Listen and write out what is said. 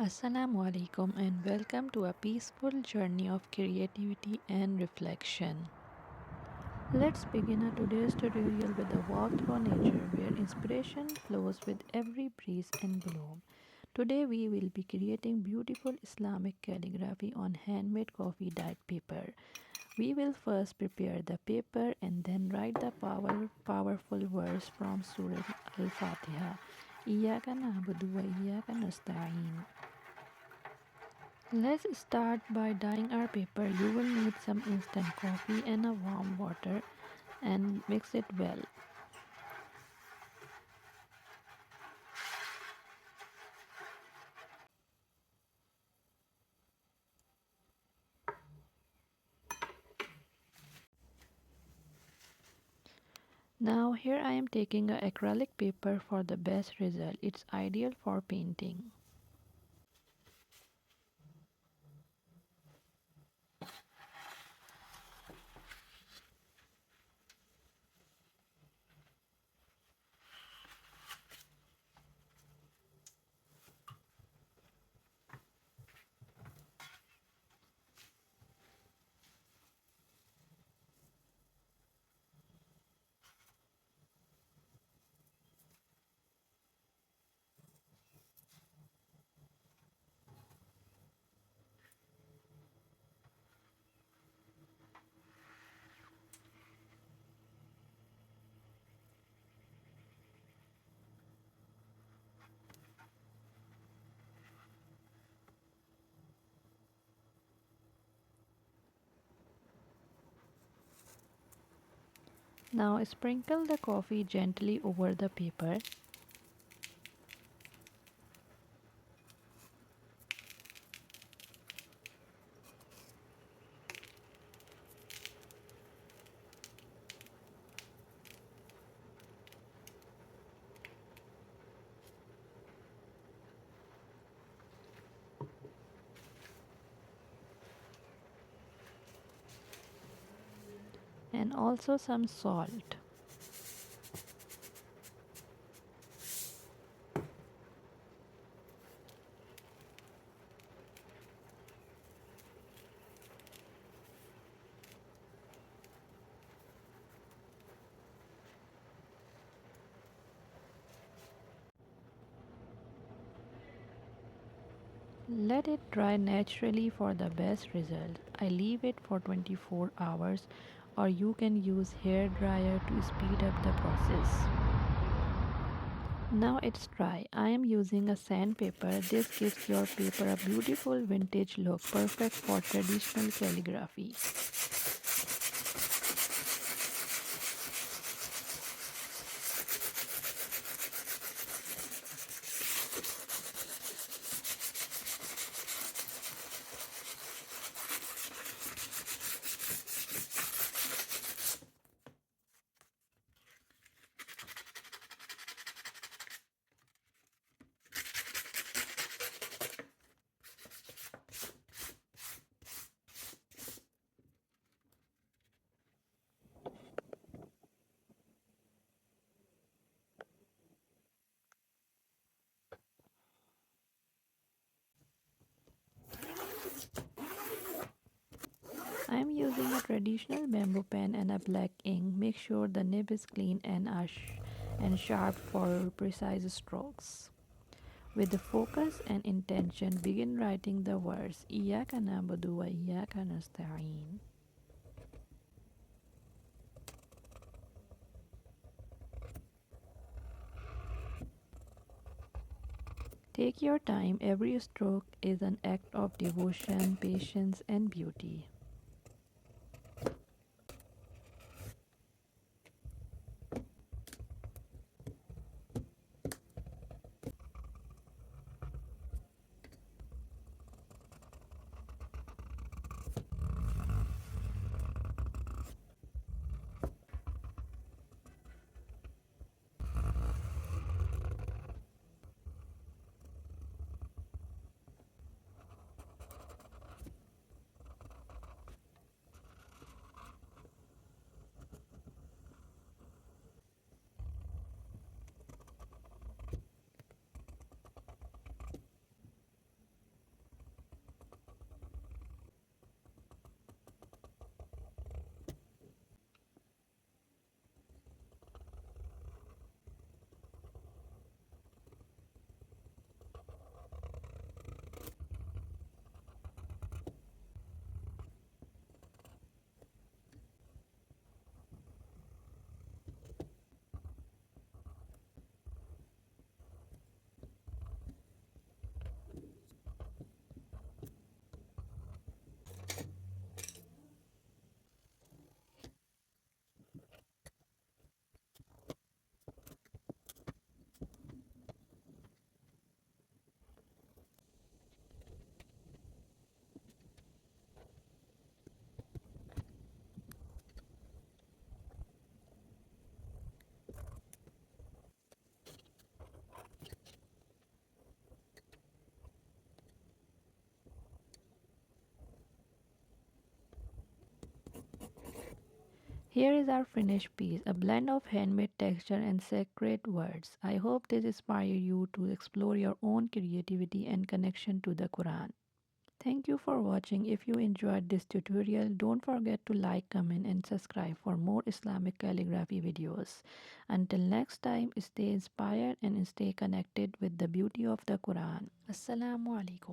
Assalamu alaikum and welcome to a peaceful journey of creativity and reflection. Let's begin our today's tutorial with a walk through nature where inspiration flows with every breeze and bloom. Today we will be creating beautiful Islamic calligraphy on handmade coffee dyed paper. We will first prepare the paper and then write the powerful verse from Surah Al-Fatiha. Iyyaka Nabudu wa Iyyaka nasta'een. Let's start by dyeing our paper. You will need some instant coffee and a warm water and mix it well. Now here I am taking a acrylic paper for the best result. It's ideal for painting. Now sprinkle the coffee gently over the paper. And also some salt. Let it dry naturally for the best result. I leave it for 24 hours or you can use hair dryer to speed up the process. Now it's dry. I am using a sandpaper. This gives your paper a beautiful vintage look, perfect for traditional calligraphy. I am using a traditional bamboo pen and a black ink. Make sure the nib is clean and sharp for precise strokes. With the focus and intention, begin writing the words Iyyaka Nabudu wa Iyyaka nasta'een. Take your time. Every stroke is an act of devotion, patience, and beauty. Here is our finished piece, a blend of handmade texture and sacred words. I hope this inspires you to explore your own creativity and connection to the Quran. Thank you for watching. If you enjoyed this tutorial, don't forget to like, comment and subscribe for more Islamic calligraphy videos. Until next time, stay inspired and stay connected with the beauty of the Quran. Assalamu alaikum.